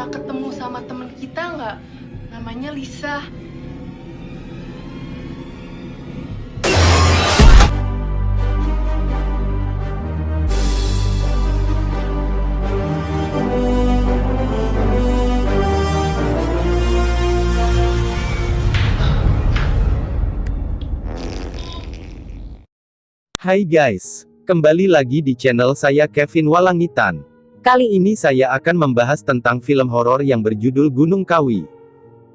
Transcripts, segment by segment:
pernah ketemu sama temen kita nggak? Namanya Lisa. Hai guys, kembali lagi di channel saya Kevin Walangitan. Kali ini saya akan membahas tentang film horor yang berjudul Gunung Kawi.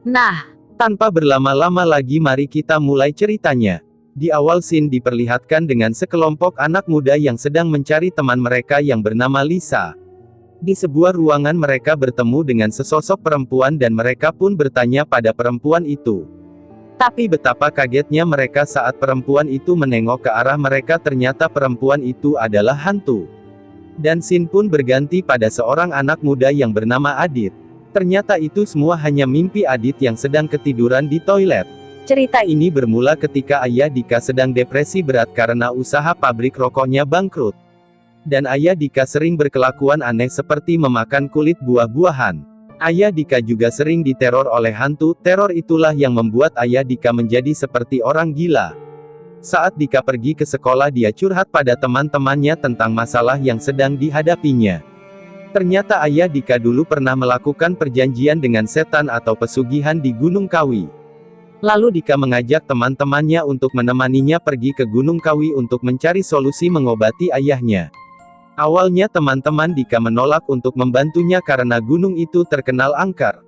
Nah, Tanpa berlama-lama lagi mari kita mulai ceritanya. Di awal scene diperlihatkan dengan sekelompok anak muda yang sedang mencari teman mereka yang bernama Lisa. Di sebuah ruangan mereka bertemu dengan sesosok perempuan dan mereka pun bertanya pada perempuan itu. Tapi betapa kagetnya mereka saat perempuan itu menengok ke arah mereka, ternyata perempuan itu adalah hantu. Dan scene pun berganti pada seorang anak muda yang bernama Adit. Ternyata itu semua hanya mimpi Adit yang sedang ketiduran di toilet. Cerita ini bermula ketika Ayah Dika sedang depresi berat karena usaha pabrik rokoknya bangkrut. Dan Ayah Dika sering berkelakuan aneh seperti memakan kulit buah-buahan. Ayah Dika juga sering diteror oleh hantu, teror itulah yang membuat Ayah Dika menjadi seperti orang gila. Saat Dika pergi ke sekolah dia curhat pada teman-temannya tentang masalah yang sedang dihadapinya. Ternyata Ayah Dika dulu pernah melakukan perjanjian dengan setan atau pesugihan di Gunung Kawi. Lalu Dika mengajak teman-temannya untuk menemaninya pergi ke Gunung Kawi untuk mencari solusi mengobati ayahnya. Awalnya teman-teman Dika menolak untuk membantunya karena gunung itu terkenal angker.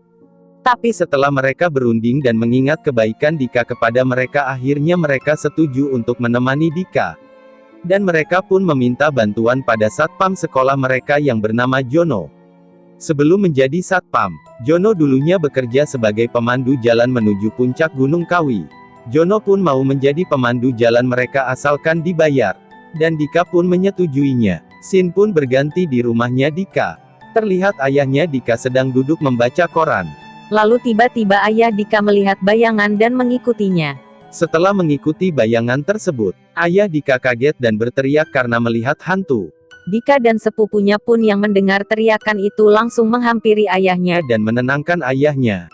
Tapi setelah mereka berunding dan mengingat kebaikan Dika kepada mereka, akhirnya mereka setuju untuk menemani Dika. Dan mereka pun meminta bantuan pada satpam sekolah mereka yang bernama Jono. Sebelum menjadi satpam, Jono dulunya bekerja sebagai pemandu jalan menuju puncak Gunung Kawi. Jono pun mau menjadi pemandu jalan mereka asalkan dibayar. Dan Dika pun menyetujuinya. Scene pun berganti di rumahnya Dika. Terlihat ayahnya Dika sedang duduk membaca koran. lalu tiba-tiba Ayah Dika melihat bayangan dan mengikutinya. Setelah mengikuti bayangan tersebut, Ayah Dika kaget dan berteriak karena melihat hantu. Dika dan sepupunya pun yang mendengar teriakan itu langsung menghampiri ayahnya. Dan menenangkan ayahnya.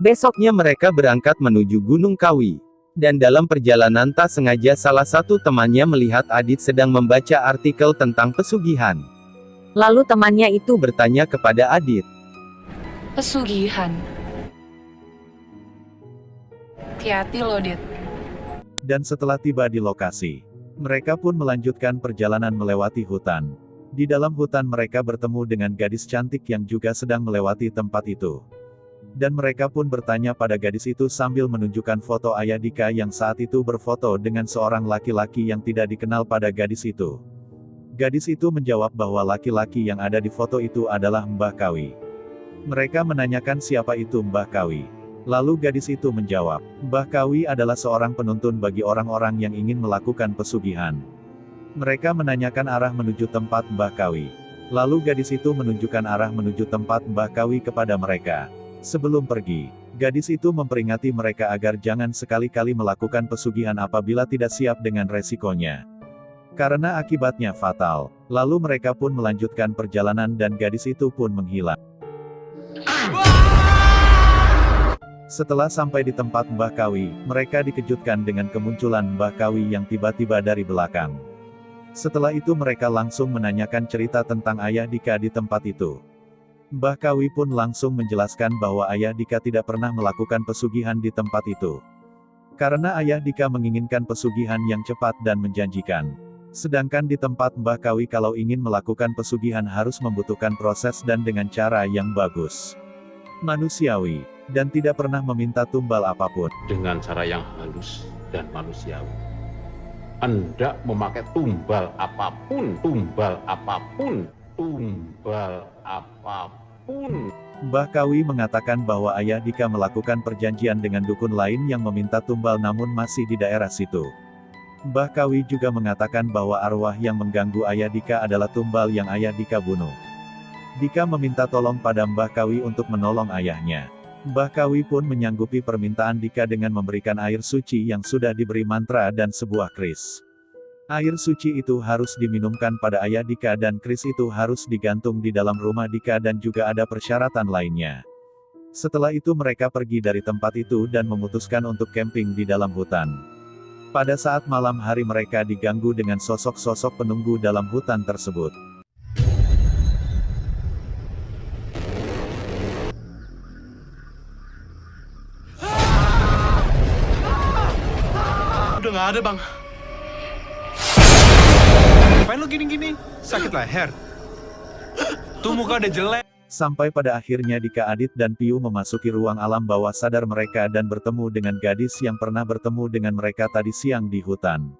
Besoknya mereka berangkat menuju Gunung Kawi. Dan dalam perjalanan tak sengaja salah satu temannya melihat Adit sedang membaca artikel tentang pesugihan. Lalu temannya itu Bertanya kepada Adit. Pesugihan. Hati-hati loh, Dit. Dan setelah tiba di lokasi, mereka pun melanjutkan perjalanan melewati hutan. Di dalam hutan mereka bertemu dengan gadis cantik yang juga sedang melewati tempat itu. Dan mereka pun bertanya pada gadis itu sambil menunjukkan foto Ayah Dika yang saat itu berfoto dengan seorang laki-laki yang tidak dikenal pada gadis itu. Gadis itu menjawab bahwa laki-laki yang ada di foto itu adalah Mbah Kawi. Mereka menanyakan siapa itu Mbah Kawi. Lalu gadis itu menjawab, Mbah Kawi adalah seorang penuntun bagi orang-orang yang ingin melakukan pesugihan. Mereka menanyakan arah menuju tempat Mbah Kawi. Lalu gadis itu menunjukkan arah menuju tempat Mbah Kawi kepada mereka. Sebelum pergi, gadis itu memperingati mereka agar jangan sekali-kali melakukan pesugihan apabila tidak siap dengan resikonya. Karena akibatnya fatal. Lalu mereka pun melanjutkan perjalanan dan gadis itu pun menghilang. Setelah sampai di tempat Mbah Kawi, mereka dikejutkan dengan kemunculan Mbah Kawi yang tiba-tiba dari belakang. Setelah itu mereka langsung menanyakan cerita tentang Ayah Dika di tempat itu. Mbah Kawi pun langsung menjelaskan bahwa Ayah Dika tidak pernah melakukan pesugihan di tempat itu. Karena Ayah Dika menginginkan pesugihan yang cepat dan menjanjikan. Sedangkan di tempat Mbah Kawi kalau ingin melakukan pesugihan harus membutuhkan proses dan dengan cara yang bagus. Manusiawi, dan tidak pernah meminta tumbal apapun. Dengan cara yang halus dan manusiawi. Anda memakai tumbal apapun, tumbal apapun, tumbal apapun. Mbah Kawi mengatakan bahwa Ayah Dika melakukan perjanjian dengan dukun lain yang meminta tumbal namun masih di daerah situ. Mbah Kawi juga mengatakan bahwa arwah yang mengganggu Ayah Dika adalah tumbal yang Ayah Dika bunuh. Dika meminta tolong pada Mbah Kawi untuk menolong ayahnya. Mbah Kawi pun menyanggupi permintaan Dika dengan memberikan air suci yang sudah diberi mantra dan sebuah keris. Air suci itu harus diminumkan pada ayah Dika dan keris itu harus digantung di dalam rumah Dika dan juga ada persyaratan lainnya. Setelah itu mereka pergi dari tempat itu dan memutuskan untuk camping di dalam hutan. Pada saat malam hari mereka diganggu dengan sosok-sosok penunggu dalam hutan tersebut. Udah nggak ada, Bang. Ngapain lu gini-gini? Sakit leher? Tuh muka udah jelek. Sampai pada akhirnya Dika, Adit dan Piu memasuki ruang alam bawah sadar mereka dan bertemu dengan gadis yang pernah bertemu dengan mereka tadi siang di hutan.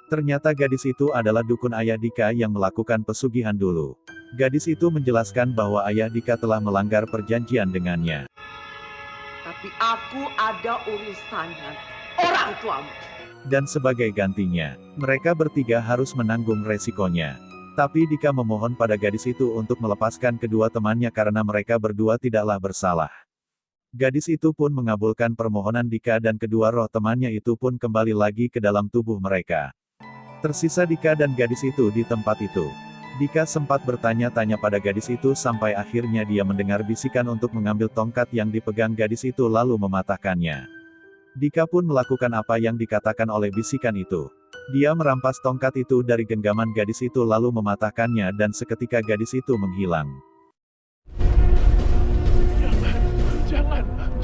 Ternyata gadis itu adalah dukun ayah Dika yang melakukan pesugihan dulu. Gadis itu menjelaskan bahwa ayah Dika telah melanggar perjanjian dengannya. Tapi aku ada urusan dengan orang tuamu. Dan sebagai gantinya, mereka bertiga harus menanggung resikonya. Tapi Dika memohon pada gadis itu untuk melepaskan kedua temannya karena mereka berdua tidaklah bersalah. Gadis itu pun mengabulkan permohonan Dika dan kedua roh temannya itu pun kembali lagi ke dalam tubuh mereka. Tersisa Dika dan gadis itu di tempat itu. Dika sempat bertanya-tanya pada gadis itu sampai akhirnya dia mendengar bisikan untuk mengambil tongkat yang dipegang gadis itu lalu mematahkannya. Dika pun melakukan apa yang dikatakan oleh bisikan itu. Dia merampas tongkat itu dari genggaman gadis itu lalu mematahkannya dan seketika gadis itu menghilang. Jangan.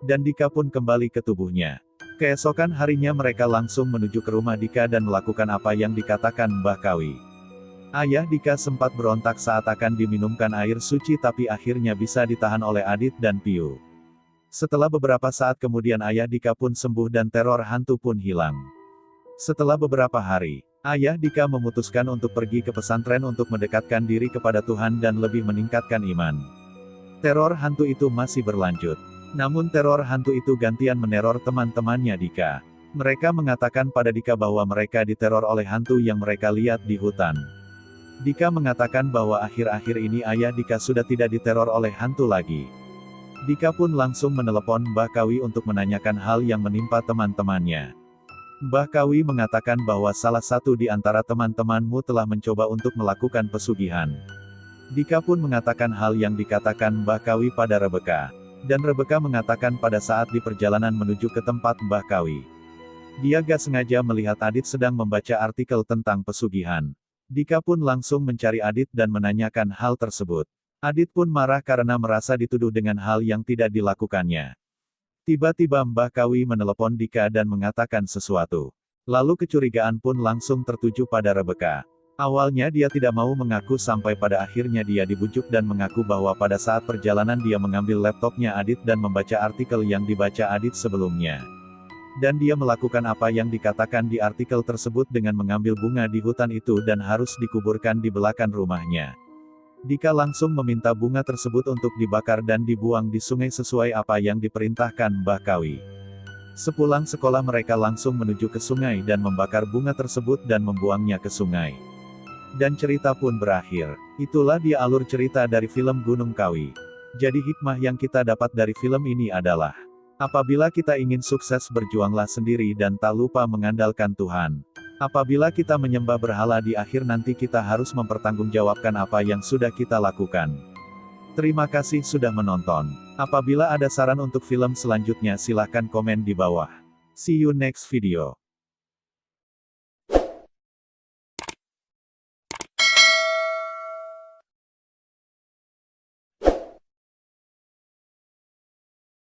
Dan Dika pun kembali ke tubuhnya. Keesokan harinya mereka langsung menuju ke rumah Dika dan melakukan apa yang dikatakan Mbah Kawi. Ayah Dika sempat berontak saat akan diminumkan air suci tapi akhirnya bisa ditahan oleh Adit dan Piu. Setelah beberapa saat kemudian ayah Dika pun sembuh dan teror hantu pun hilang. Setelah beberapa hari, ayah Dika memutuskan untuk pergi ke pesantren untuk mendekatkan diri kepada Tuhan dan lebih meningkatkan iman. Teror hantu itu masih berlanjut. Namun teror hantu itu gantian meneror teman-temannya Dika. Mereka mengatakan pada Dika bahwa mereka diteror oleh hantu yang mereka lihat di hutan. Dika mengatakan bahwa akhir-akhir ini ayah Dika sudah tidak diteror oleh hantu lagi. Dika pun langsung menelepon Mbah Kawi untuk menanyakan hal yang menimpa teman-temannya. Mbah Kawi mengatakan bahwa salah satu di antara teman-temanmu telah mencoba untuk melakukan pesugihan. Dika pun mengatakan hal yang dikatakan Mbah Kawi pada Rebeka. Dan Rebeka mengatakan pada saat di perjalanan menuju ke tempat Mbah Kawi. Dia gak sengaja melihat Adit sedang membaca artikel tentang pesugihan. Dika pun langsung mencari Adit dan menanyakan hal tersebut. Adit pun marah karena merasa dituduh dengan hal yang tidak dilakukannya. Tiba-tiba Mbah Kawi menelepon Dika dan mengatakan sesuatu. Lalu kecurigaan pun langsung tertuju pada Rebeka. Awalnya dia tidak mau mengaku sampai pada akhirnya dia dibujuk dan mengaku bahwa pada saat perjalanan dia mengambil laptopnya Adit dan membaca artikel yang dibaca Adit sebelumnya. Dan dia melakukan apa yang dikatakan di artikel tersebut dengan mengambil bunga di hutan itu dan harus dikuburkan di belakang rumahnya. Dika langsung meminta bunga tersebut untuk dibakar dan dibuang di sungai sesuai apa yang diperintahkan Mbah Kawi. Sepulang sekolah mereka langsung menuju ke sungai dan membakar bunga tersebut dan membuangnya ke sungai. Dan cerita pun berakhir. Itulah dia alur cerita dari film Gunung Kawi. Jadi hikmah yang kita dapat dari film ini adalah, apabila kita ingin sukses berjuanglah sendiri dan tak lupa mengandalkan Tuhan. Apabila kita menyembah berhala di akhir nanti kita harus mempertanggungjawabkan apa yang sudah kita lakukan. Terima kasih sudah menonton. Apabila ada saran untuk film selanjutnya silahkan komen di bawah. See you next video.